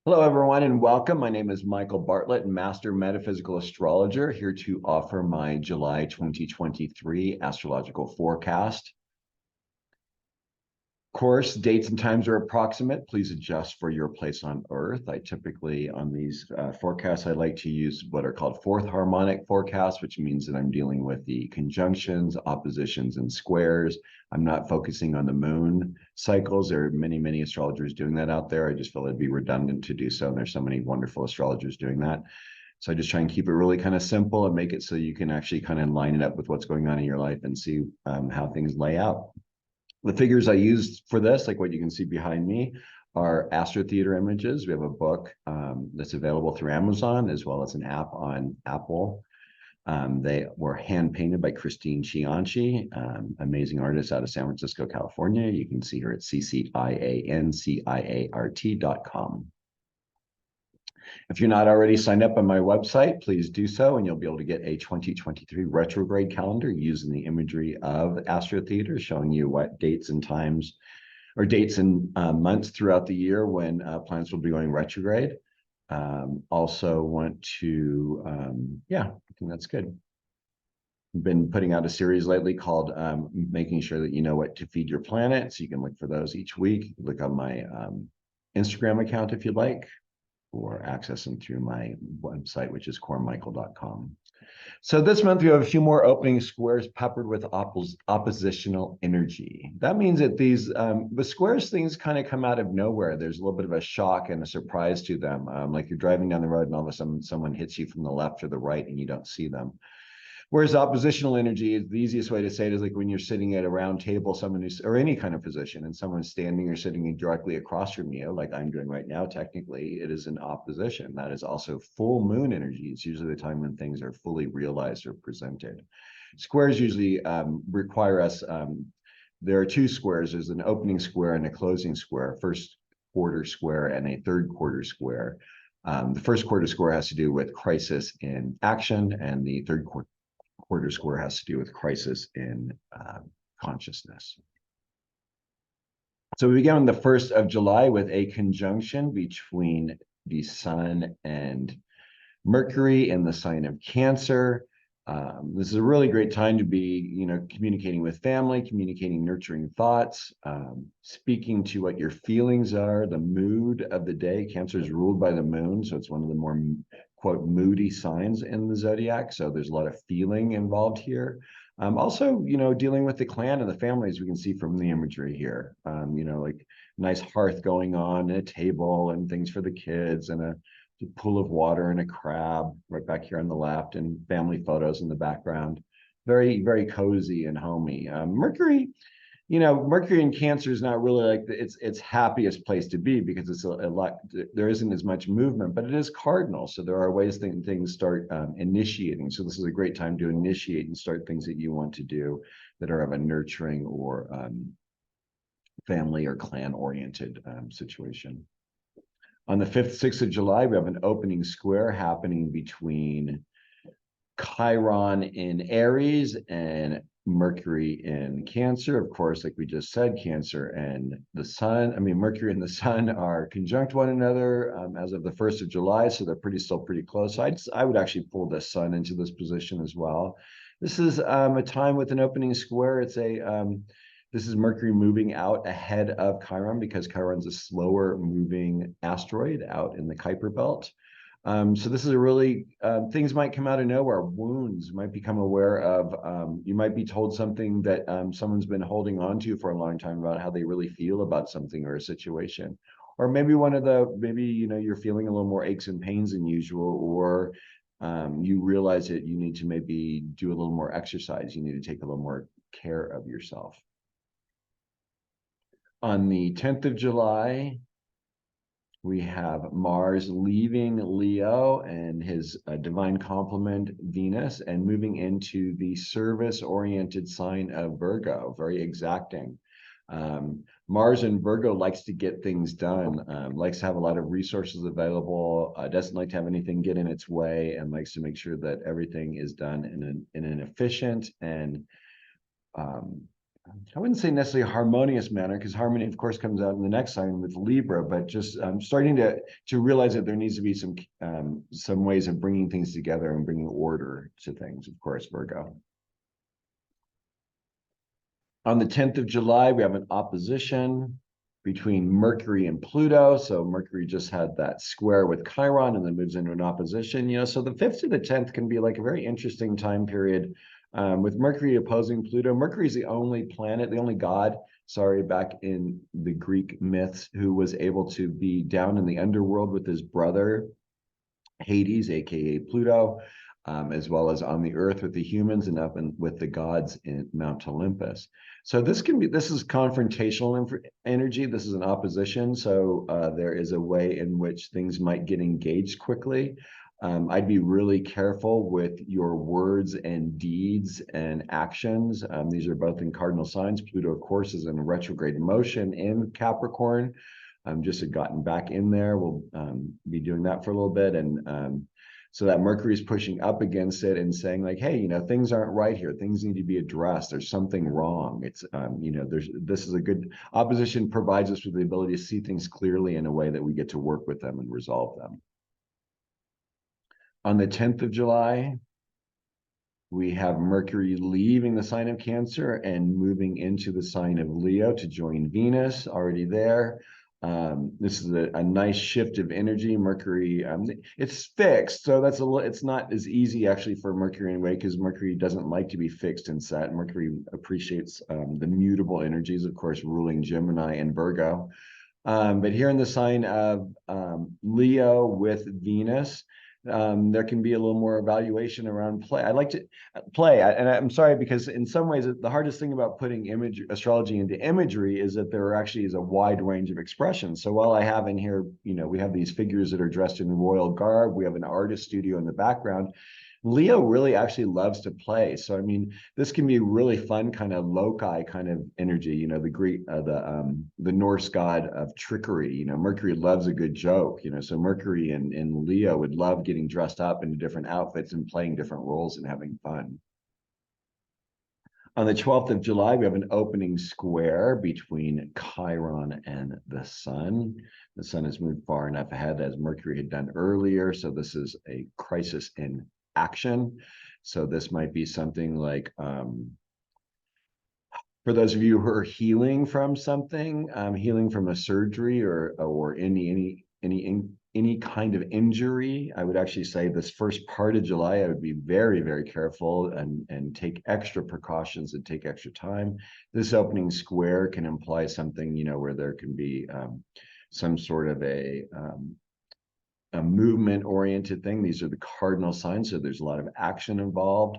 Hello, everyone, and welcome. My name is Michael Bartlett, Master Metaphysical Astrologer, here to offer my July 2023 astrological forecast. Of course, dates and times are approximate. Please adjust for your place on Earth. I typically, on these forecasts, I like to use what are called fourth harmonic forecasts, which means that I'm dealing with the conjunctions, oppositions, and squares. I'm not focusing on the moon cycles. There are many, many astrologers doing that out there. I just feel it'd be redundant to do so, and there's so many wonderful astrologers doing that. So I just try and keep it really kind of simple and make it so you can actually kind of line it up with what's going on in your life and see how things lay out. The figures I used for this, like what you can see behind me, are AstroTheatre images. We have a book that's available through Amazon, as well as an app on Apple. They were hand painted by Christine Cianci, amazing artist out of San Francisco, California. You can see her at ccianciart.com. If you're not already signed up on my website, please do so, and you'll be able to get a 2023 retrograde calendar using the imagery of AstroTheatre, showing you what dates and times, or dates and months throughout the year when planets will be going retrograde. Also want to, yeah, I think that's good. I've been putting out a series lately called Making Sure That You Know What to Feed Your Planet, so you can look for those each week. Look on my Instagram account if you'd like, or access them through my website, which is coremichael.com. So this month we have a few more opening squares peppered with oppositional energy. That means that these the squares things kind of come out of nowhere. There's a little bit of a shock and a surprise to them. Like you're driving down the road and all of a sudden someone hits you from the left or the right and you don't see them. Whereas oppositional energy is the easiest way to say it is like when you're sitting at a round table, someone who's, or any kind of position, and someone's standing or sitting directly across from you, like I'm doing right now, technically, it is an opposition. That is also full moon energy. It's usually the time when things are fully realized or presented. Squares usually require us, there are two squares. There's an opening square and a closing square, first quarter square and a third quarter square. The first quarter square has to do with crisis in action, and the third quarter square has to do with crisis in consciousness. So we began on the 1st of July with a conjunction between the Sun and Mercury in the sign of Cancer. This is a really great time to be, communicating with family, communicating nurturing thoughts, speaking to what your feelings are, the mood of the day. Cancer is ruled by the moon, so it's one of the more, quote, moody signs in the zodiac. So there's a lot of feeling involved here. Also, dealing with the clan and the family, as we can see from the imagery here. Like nice hearth going on, and a table and things for the kids, and a pool of water and a crab right back here on the left, and family photos in the background. Very, very cozy and homey. Mercury, Mercury in Cancer is not really like its happiest place to be, because it's a lot, there isn't as much movement, but it is cardinal. So there are ways things start initiating. So this is a great time to initiate and start things that you want to do that are of a nurturing or family or clan oriented situation. On the 5th, 6th of July, we have an opening square happening between Chiron in Aries and Mercury in Cancer. Of course, like we just said, Cancer and the Sun, Mercury and the Sun are conjunct one another as of the 1st of July, so they're still pretty close. So I would actually pull the Sun into this position as well. This is a time with an opening square. This is Mercury moving out ahead of Chiron, because Chiron's a slower moving asteroid out in the Kuiper belt. So this is a really, things might come out of nowhere. Wounds might become aware of, you might be told something that someone's been holding on to for a long time about how they really feel about something or a situation. Or maybe you're feeling a little more aches and pains than usual, or you realize that you need to maybe do a little more exercise. You need to take a little more care of yourself. On the 10th of July, we have Mars leaving Leo and his divine complement Venus, and moving into the service-oriented sign of Virgo, very exacting. Mars in Virgo likes to get things done, likes to have a lot of resources available, doesn't like to have anything get in its way, and likes to make sure that everything is done in an efficient and I wouldn't say necessarily harmonious manner, because harmony, of course, comes out in the next sign with Libra, but just starting to realize that there needs to be some ways of bringing things together and bringing order to things, of course, Virgo. On the 10th of July, we have an opposition between Mercury and Pluto. So Mercury just had that square with Chiron and then moves into an opposition. So the 5th to the 10th can be like a very interesting time period with Mercury opposing Pluto. Mercury is the only planet, the only god, sorry, back in the Greek myths, who was able to be down in the underworld with his brother, Hades, aka Pluto, as well as on the earth with the humans and up with the gods in Mount Olympus. So this is confrontational energy. This is an opposition. So there is a way in which things might get engaged quickly. I'd be really careful with your words and deeds and actions. These are both in cardinal signs. Pluto, of course, is in retrograde motion in Capricorn. Just had gotten back in there. We'll be doing that for a little bit. And so that Mercury is pushing up against it and saying like, hey, things aren't right here. Things need to be addressed. There's something wrong. It's, this is a good opposition, provides us with the ability to see things clearly in a way that we get to work with them and resolve them. On the 10th of July, we have Mercury leaving the sign of Cancer and moving into the sign of Leo to join Venus, already there. This is a nice shift of energy. Mercury, it's fixed, so it's not as easy actually for Mercury anyway, because Mercury doesn't like to be fixed and set. Mercury appreciates the mutable energies, of course, ruling Gemini and Virgo. But here in the sign of Leo with Venus, there can be a little more evaluation around play. I like to play, and I'm sorry, because in some ways, the hardest thing about putting astrology into imagery is that there actually is a wide range of expressions. So while I have in here, we have these figures that are dressed in royal garb, we have an artist studio in the background. Leo really actually loves to play. So, I mean, this can be really fun kind of loci kind of energy, the Greek, the Norse god of trickery. Mercury loves a good joke, so Mercury and Leo would love getting dressed up into different outfits and playing different roles and having fun. On the 12th of July, we have an opening square between Chiron and the Sun. The Sun has moved far enough ahead as Mercury had done earlier. So this is a crisis in action. So this might be something like, for those of you who are healing from something, healing from a surgery or any kind of injury, I would actually say this first part of July, I would be very, very careful and take extra precautions and take extra time. This opening square can imply something, where there can be some sort of a movement-oriented thing. These are the cardinal signs, so there's a lot of action involved.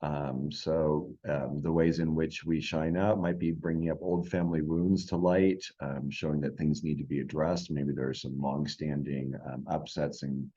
The ways in which we shine out might be bringing up old family wounds to light, showing that things need to be addressed. Maybe there are some long-standing upsets and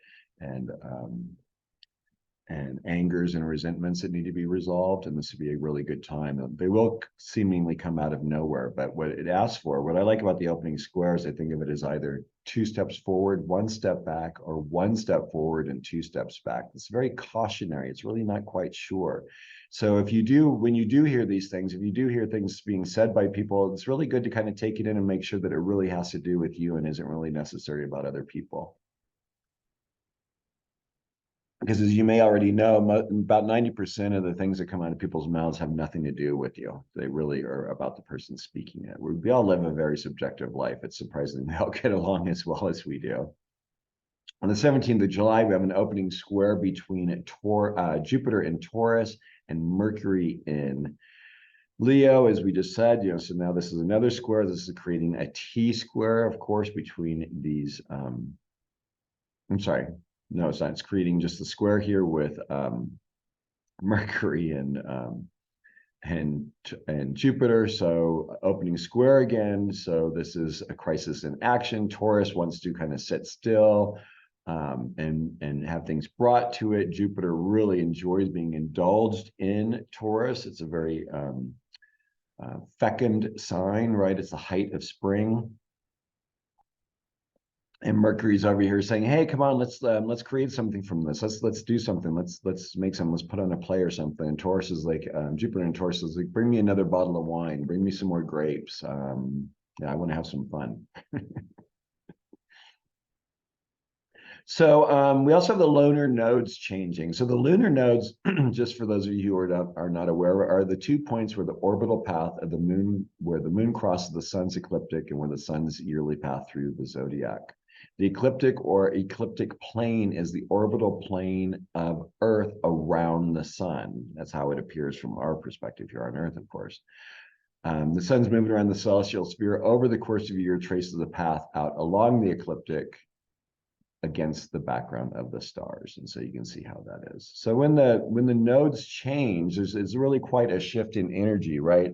angers and resentments that need to be resolved, and this would be a really good time. They will seemingly come out of nowhere, but what it asks for, what I like about the opening square is I think of it as either 2 steps forward, 1 step back, or 1 step forward and 2 steps back. It's very cautionary. It's really not quite sure. So when you do hear these things, if you do hear things being said by people, it's really good to kind of take it in and make sure that it really has to do with you and isn't really necessary about other people. Because as you may already know, about 90% of the things that come out of people's mouths have nothing to do with you. They really are about the person speaking it. We all live a very subjective life. It's surprising they all get along as well as we do. On the 17th of July, we have an opening square between Jupiter in Taurus and Mercury in Leo, as we just said. So now this is another square. This is creating a T square, of course, between these. I'm sorry. No, it's not. It's creating just the square here with Mercury and Jupiter. So opening square again. So this is a crisis in action. Taurus wants to kind of sit still and have things brought to it. Jupiter really enjoys being indulged in Taurus. It's a very fecund sign, right? It's the height of spring. and Mercury's over here saying, "Hey, come on, let's create something from this. Let's do something. Let's make something. Let's put on a play or something." And Taurus is like, Jupiter and Taurus is like, "Bring me another bottle of wine. Bring me some more grapes. Yeah, I want to have some fun." So we also have the lunar nodes changing. So the lunar nodes, just for those of you who are not aware, are the 2 points where the orbital path of the moon, where the moon crosses the sun's ecliptic and where the sun's yearly path through the zodiac. The ecliptic or ecliptic plane is the orbital plane of Earth around the sun. That's how it appears from our perspective here on Earth, of course. The sun's moving around the celestial sphere over the course of a year, traces the path out along the ecliptic against the background of the stars. And so you can see how that is. So when the nodes change, it's really quite a shift in energy, right?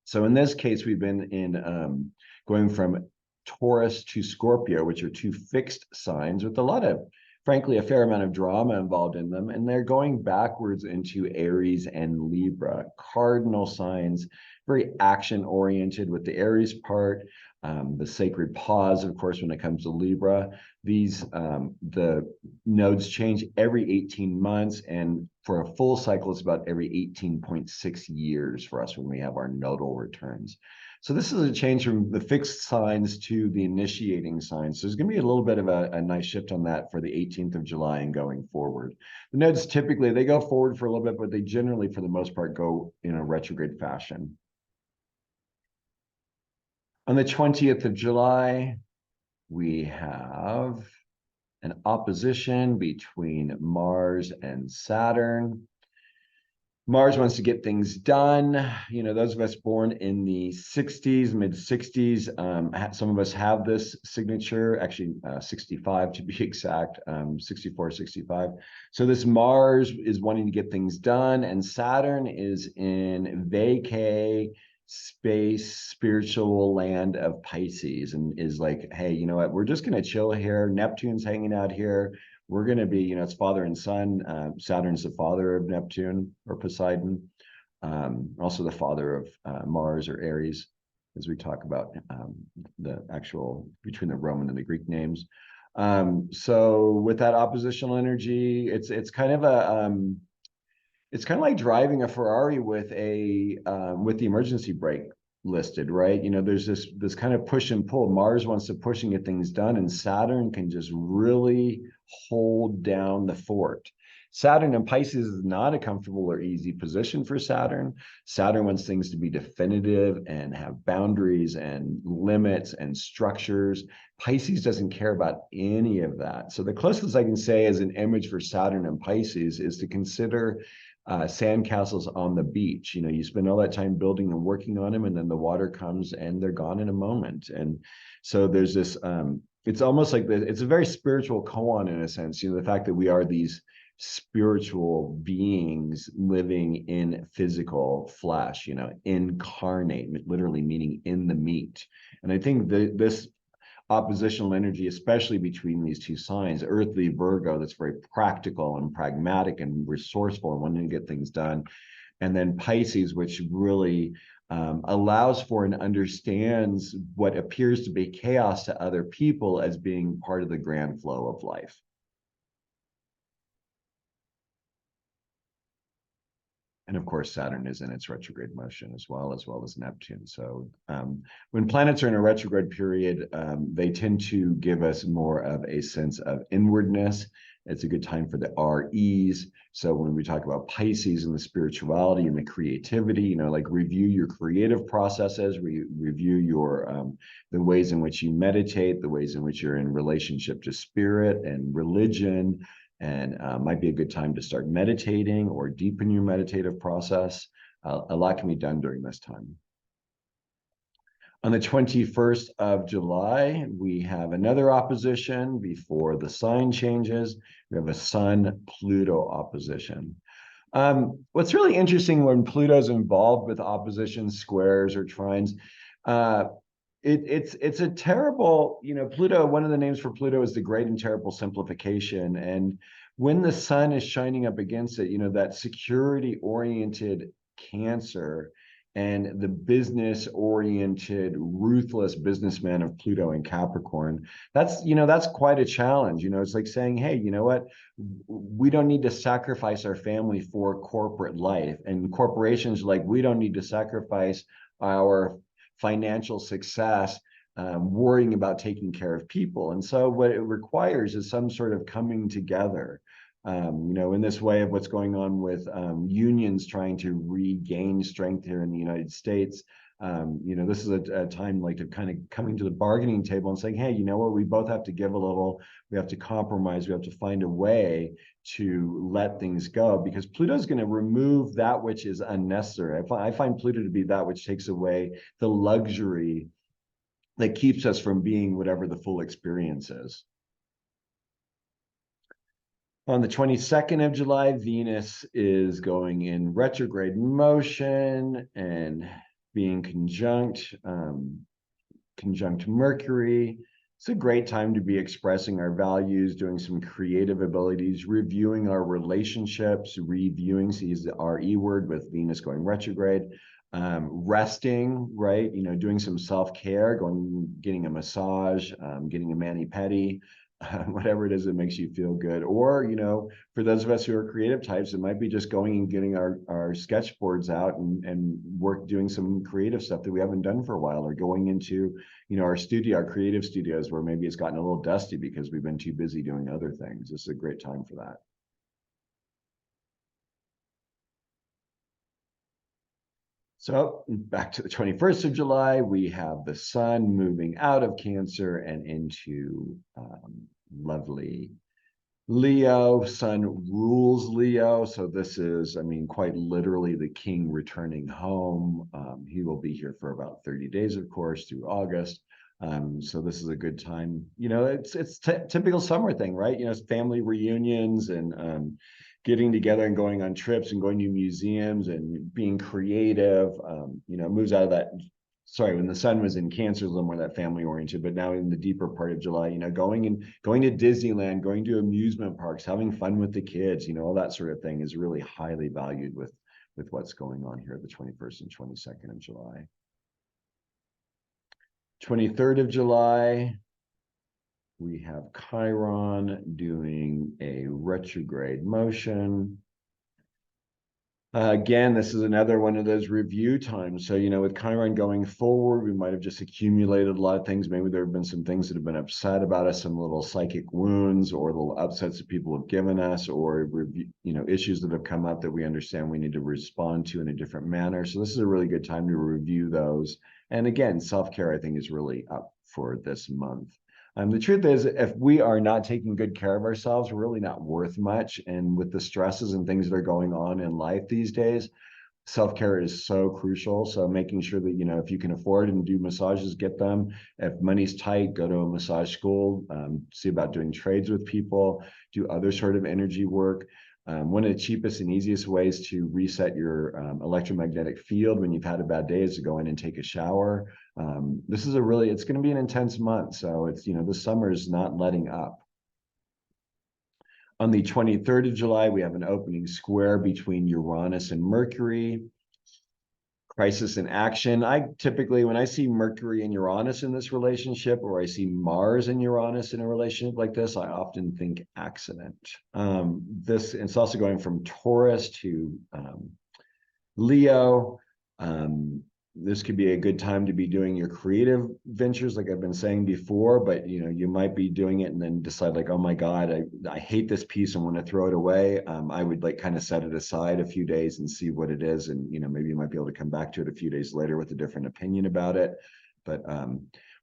So in this case, we've been in going from Taurus to Scorpio, which are two fixed signs with a lot of, frankly, a fair amount of drama involved in them. And they're going backwards into Aries and Libra, cardinal signs, very action oriented with the Aries part. The sacred pause, of course, when it comes to Libra. The nodes change every 18 months, and for a full cycle, it's about every 18.6 years for us when we have our nodal returns. So this is a change from the fixed signs to the initiating signs. So there's going to be a little bit of a nice shift on that for the 18th of July and going forward. The nodes typically, they go forward for a little bit, but they generally, for the most part, go in a retrograde fashion. On the 20th of July, we have an opposition between Mars and Saturn. Mars wants to get things done. You know, those of us born in the 60s, mid 60s, some of us have this signature, actually 65 to be exact, 64, 65. So this Mars is wanting to get things done, and Saturn is in vacay space, spiritual land of Pisces, and is like, hey, you know what? We're just going to chill here. Neptune's hanging out here. We're going to be, you know, it's father and son. Saturn's the father of Neptune or Poseidon, also the father of Mars or Aries, as we talk about the actual between the Roman and the Greek names. So with that oppositional energy, it's kind of it's kind of like driving a Ferrari with the emergency brake listed, right? You know, there's this kind of push and pull. Mars wants to push and get things done, and Saturn can just really hold down the fort. Saturn in Pisces is not a comfortable or easy position for Saturn. Saturn wants things to be definitive and have boundaries and limits and structures. Pisces doesn't care about any of that. So the closest I can say as an image for Saturn and Pisces is to consider sandcastles on the beach. You know, you spend all that time building and working on them, and then the water comes and they're gone in a moment. And so there's this, it's almost like it's a very spiritual koan in a sense, you know, the fact that we are these spiritual beings living in physical flesh, you know, incarnate, literally meaning in the meat. And I think this oppositional energy, especially between these two signs, earthly Virgo, that's very practical and pragmatic and resourceful and wanting to get things done. And then Pisces, which really allows for and understands what appears to be chaos to other people as being part of the grand flow of life. And of course, Saturn is in its retrograde motion as well as Neptune. So when planets are in a retrograde period, they tend to give us more of a sense of inwardness. It's a good time for the REs. So when we talk about Pisces and the spirituality and the creativity, you know, like review your creative processes, review your the ways in which you meditate, the ways in which you're in relationship to spirit and religion, and might be a good time to start meditating or deepen your meditative process. A lot can be done during this time. On the 21st of July, we have another opposition before the sign changes. We have a Sun-Pluto opposition. What's really interesting when Pluto's involved with oppositions, squares, or trines, it's a terrible, you know, Pluto, one of the names for Pluto is the great and terrible simplification. And when the sun is shining up against it, you know, that security oriented Cancer and the business-oriented, ruthless businessman of Pluto and Capricorn. That's quite a challenge. It's like saying, hey, you know what? We don't need to sacrifice our family for corporate life. And corporations, like, we don't need to sacrifice our financial success worrying about taking care of people. And so what it requires is some sort of coming together. In this way of what's going on with unions trying to regain strength here in the United States. This is a time like to kind of coming to the bargaining table and saying, hey, you know what, we both have to give a little, we have to compromise, we have to find a way to let things go, because Pluto's going to remove that which is unnecessary. I find Pluto to be that which takes away the luxury that keeps us from being whatever the full experience is. On the 22nd of July, Venus is going in retrograde motion and being conjunct Mercury. It's a great time to be expressing our values, doing some creative abilities, reviewing our relationships, reviewing, so use the RE word with Venus going retrograde, resting, right? Doing some self-care, getting a massage, getting a mani-pedi, whatever it is that makes you feel good. Or, for those of us who are creative types, it might be just going and getting our sketch boards out and doing some creative stuff that we haven't done for a while, or going into, our studio, our creative studios, where maybe it's gotten a little dusty because we've been too busy doing other things. This is a great time for that. So back to the 21st of July, we have the sun moving out of Cancer and into lovely Leo. Sun rules Leo. So this is, quite literally the king returning home. He will be here for about 30 days, of course, through August. So this is a good time. It's typical summer thing, right? It's family reunions and getting together and going on trips and going to museums and being creative. Moves out of that. Sorry, when the sun was in Cancer, a little more that family oriented, but now in the deeper part of July, going to Disneyland, going to amusement parks, having fun with the kids, all that sort of thing is really highly valued with what's going on here the 21st and 22nd of July. 23rd of July, we have Chiron doing a retrograde motion. Again, this is another one of those review times. So, with Chiron going forward, we might have just accumulated a lot of things. Maybe there have been some things that have been upset about us, some little psychic wounds or little upsets that people have given us, or, issues that have come up that we understand we need to respond to in a different manner. So this is a really good time to review those. And again, self-care, I think, is really up for this month. The truth is, if we are not taking good care of ourselves, we're really not worth much. And with the stresses and things that are going on in life these days, self-care is so crucial. So making sure that, if you can afford and do massages, get them. If money's tight, go to a massage school, see about doing trades with people, do other sort of energy work. One of the cheapest and easiest ways to reset your electromagnetic field when you've had a bad day is to go in and take a shower. This is it's going to be an intense month. So it's, the summer is not letting up. On the 23rd of July, we have an opening square between Uranus and Mercury. Crisis in action. I typically, when I see Mercury and Uranus in this relationship, or I see Mars and Uranus in a relationship like this, I often think accident. It's also going from Taurus to Leo. This could be a good time to be doing your creative ventures, like I've been saying before, but you might be doing it and then decide, like, oh my God, I hate this piece, I want to throw it away. I would kind of set it aside a few days and see what it is. And, maybe you might be able to come back to it a few days later with a different opinion about it. But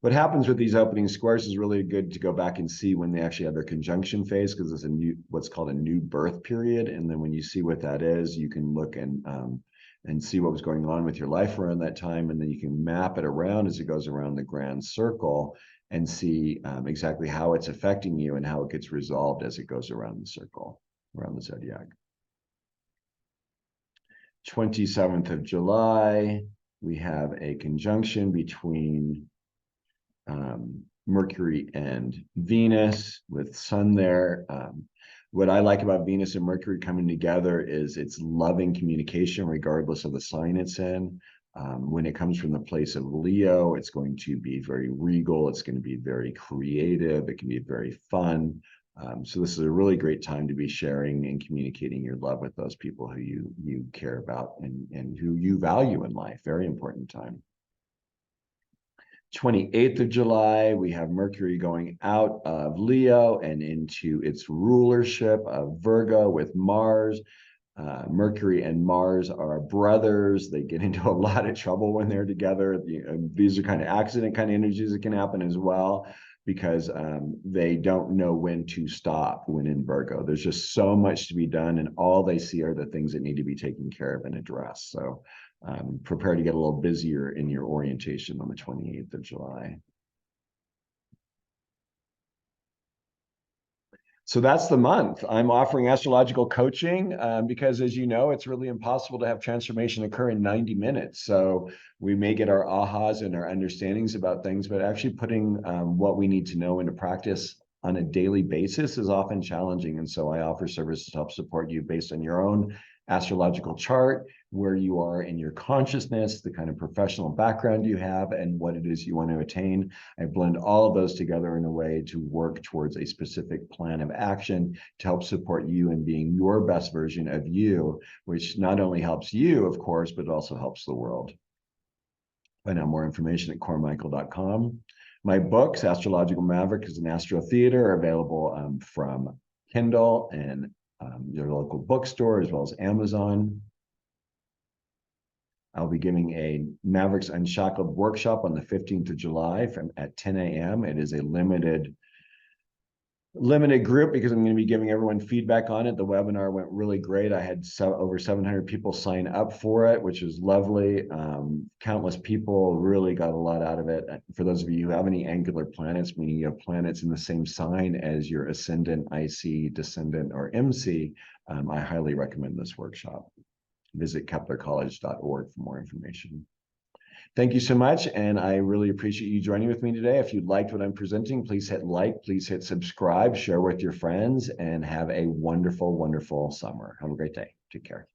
what happens with these opening squares is really good to go back and see when they actually have their conjunction phase, because it's what's called a new birth period. And then when you see what that is, you can look and see what was going on with your life around that time. And then you can map it around as it goes around the grand circle and see exactly how it's affecting you and how it gets resolved as it goes around the circle, around the zodiac. 27th of July, we have a conjunction between Mercury and Venus with Sun there. What I like about Venus and Mercury coming together is it's loving communication regardless of the sign it's in. When it comes from the place of Leo, it's going to be very regal. It's going to be very creative. It can be very fun. So this is a really great time to be sharing and communicating your love with those people who you care about and who you value in life. Very important time. 28th of July, we have Mercury going out of Leo and into its rulership of Virgo with Mars. Mercury and Mars are brothers. They get into a lot of trouble when they're together. These are kind of accident kind of energies that can happen as well, because they don't know when to stop when in Virgo. There's just so much to be done, and all they see are the things that need to be taken care of and addressed. So prepare to get a little busier in your orientation on the 28th of July. So that's the month. I'm offering astrological coaching because, as you know, it's really impossible to have transformation occur in 90 minutes. So we may get our ahas and our understandings about things, but actually putting what we need to know into practice on a daily basis is often challenging. And so I offer services to help support you based on your own astrological chart, where you are in your consciousness, the kind of professional background you have, and what it is you want to attain. I blend all of those together in a way to work towards a specific plan of action to help support you in being your best version of you, which not only helps you, of course, but also helps the world. Find out more information at cormichael.com. My books, Astrological Maverick is an AstroTheatre, are available from Kindle and your local bookstore, as well as Amazon. I'll be giving a Mavericks Unshackled workshop on the 15th of July at 10 a.m. It is a limited group because I'm going to be giving everyone feedback on it. The webinar went really great. I had over 700 people sign up for it, which was lovely. Countless people really got a lot out of it. For those of you who have any angular planets, meaning you have planets in the same sign as your ascendant, IC, descendant, or MC, I highly recommend this workshop. Visit keplercollege.org for more information. Thank you so much, and I really appreciate you joining with me today. If you liked what I'm presenting, please hit like, please hit subscribe, share with your friends, and have a wonderful, wonderful summer. Have a great day. Take care.